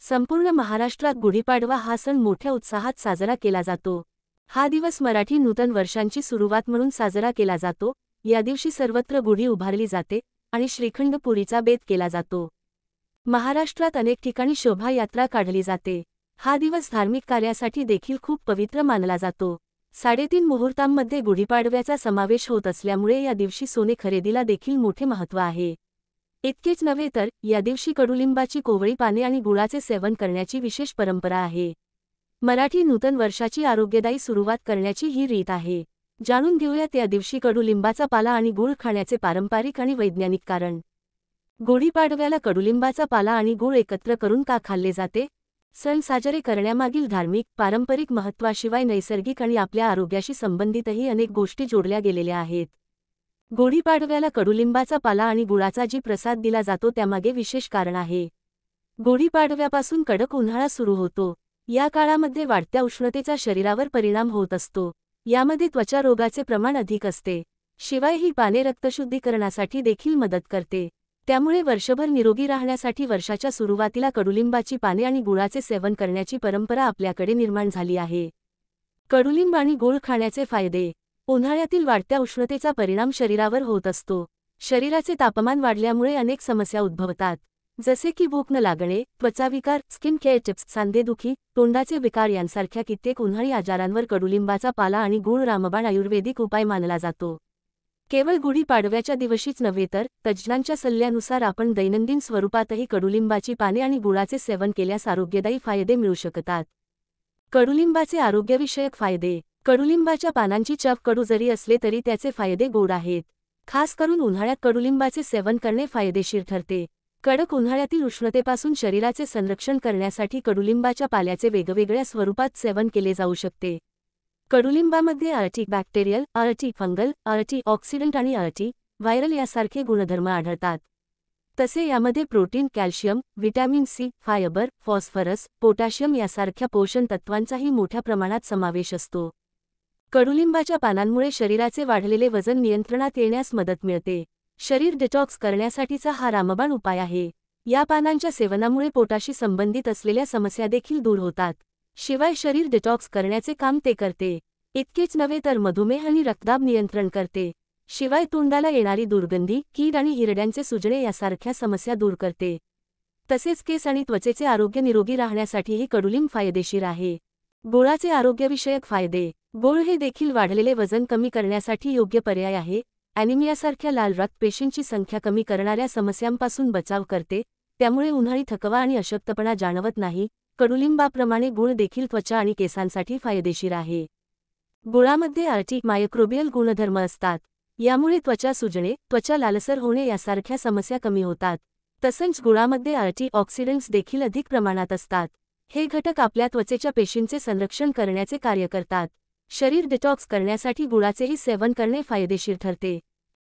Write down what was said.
संपूर्ण महाराष्ट्रात गुढीपाडवा हा सण मोठ्या उत्साहात साजरा केला जातो। हा दिवस मराठी नूतन वर्षांची सुरुवात म्हणून साजरा केला जातो। या दिवशी सर्वत्र गुढी उभारली जाते आणि श्रीखंड पुरीचा बेत केला जातो। महाराष्ट्रात अनेक ठिकाणी शोभायात्रा काढली जाते। हा दिवस धार्मिक कार्यासाठी देखील खूप पवित्र मानला जातो। 3:30 मुहूर्तांमध्ये गुढीपाडव्याचा समावेश होत असल्यामुळे या दिवशी सोने खरेदीला देखील मोठे महत्त्व आहे। इतकेच नव्हे तर या दिवशी कडुलिंबाची कोवळी पाने आणि गुळाचे सेवन करण्याची विशेष परंपरा आहे। मराठी नूतन वर्षाची आरोग्यदायी सुरुवात करण्याची ही रीत आहे। जाणून घेऊयात या दिवशी कडुलिंबाचा पाला आणि गूळ खाण्याचे पारंपरिक आणि वैज्ञानिक कारण। गुढीपाडव्याला कडुलिंबाचा पाला आणि गूळ एकत्र करून का खाल्ले जाते? सण साजरे करण्यामागील धार्मिक, पारंपरिक महत्त्वाशिवाय नैसर्गिक आणि आपल्या आरोग्याशी संबंधितही अनेक गोष्टी जोडल्या गेलेल्या आहेत। गुढीपाडव्याला कडुलिंबाचा पाला आणि गुळाचा जी प्रसाद दिला जातो त्यामागे विशेष कारण आहे। गुढीपाडव्यापासून कडक उन्हाळा सुरू होतो। या काळामध्ये वाढत्या उष्णतेचा शरीरावर परिणाम होत असतो। यामध्ये त्वचा रोगाचे प्रमाण अधिक असते। शिवाय ही पाने रक्तशुद्धीकरणासाठी देखील मदत करते। त्यामुळे वर्षभर निरोगी राहण्यासाठी वर्षाच्या सुरुवातीला कडुलिंबाची पाने आणि गुळाचे सेवन करण्याची परंपरा आपल्याकडे निर्माण झाली आहे। कडुलिंब आणि गूळ खाण्याचे फायदे। उन्हाळ्यातील वाढत्या उष्णतेचा परिणाम शरीरावर होत असतो। शरीराचे तापमान वाढल्यामुळे अनेक समस्या उद्भवतात, जसे की भूक न लागणे, त्वचाविकार, स्किन केअर टिप्स, सांधेदुखी, तोंडाचे विकार यांसारख्या कित्येक उन्हाळी आजारांवर कडुलिंबाचा पाला आणि गूळ रामबाण आयुर्वेदिक उपाय मानला जातो। केवळ गुढीपाडव्याच्या दिवशीच नव्हे तर तज्ज्ञांच्या सल्ल्यानुसार आपण दैनंदिन स्वरूपातही कडुलिंबाची पाने आणि गुळाचे सेवन केल्यास आरोग्यदायी फायदे मिळू शकतात। कडुलिंबाचे आरोग्यविषयक फायदे। कडुलिंबाच्या पानांची चव कडू जरी असले तरी त्याचे फायदे गोड आहेत। खास करून उन्हाळ्यात कडुलिंबाचे सेवन करणे फायदेशीर ठरते। कडक उन्हाळ्यातील उष्णतेपासून शरीराचे संरक्षण करण्यासाठी कडुलिंबाच्या पाल्याचे वेगवेगळ्या स्वरूपात सेवन केले जाऊ शकते। कडुलिंबामध्ये बॅक्टेरियल, फंगल, ऑक्सिडंट आणि व्हायरल यासारखे गुणधर्म आढळतात। तसे यामध्ये protein, calcium, vitamin C, fibre, phosphorus, potassium यासारख्या पोषण तत्वांचाही मोठ्या प्रमाणात समावेश असतो। कडुलिंबाच्या पानांमुळे शरीराचे वाढलेले वजन नियंत्रणात येण्यास मदत मिळते। शरीर डिटॉक्स करण्यासाठीचा हा रामबाण उपाय आहे। या पानांच्या सेवनामुळे पोटाशी संबंधित असलेल्या समस्या देखील दूर होतात। शिवाय शरीर डिटॉक्स करण्याचे काम ते करते। इतकेच नव्हे तर मधुमेह आणि रक्तदाब नियंत्रण करते। शिवाय तोंडाला येणारी दुर्गंधी, कीड आणि हिरड्यांचे सुजणे यासारख्या समस्या दूर करते। तसेच केस आणि त्वचेचे आरोग्य निरोगी राहण्यासाठीही कडुलिंब फायदेशीर आहे। गुळाचे आरोग्यविषयक फायदे। गूळ हे देखील वाढलेले वजन कमी करण्यासाठी योग्य पर्याय आहे। ॲनिमियासारख्या लाल रक्तपेशींची संख्या कमी करणाऱ्या समस्यांपासून बचाव करते। त्यामुळे उन्हाळी थकवा आणि अशक्तपणा जाणवत नाही। कडुलिंबाप्रमाणे गूळ देखील त्वचा आणि केसांसाठी फायदेशीर आहे। गुळामध्ये मायक्रोबियल गुणधर्म असतात। यामुळे त्वचा सुजणे, त्वचा लालसर होणे यासारख्या समस्या कमी होतात। तसंच गुळामध्ये ऑक्सिडंट्स देखील अधिक प्रमाणात असतात। हे घटक आपल्या त्वचेच्या पेशींचे संरक्षण करण्याचे कार्य करतात। शरीर डिटॉक्स करण्यासाठी गुळाचेही सेवन करणे फायदेशीर ठरते।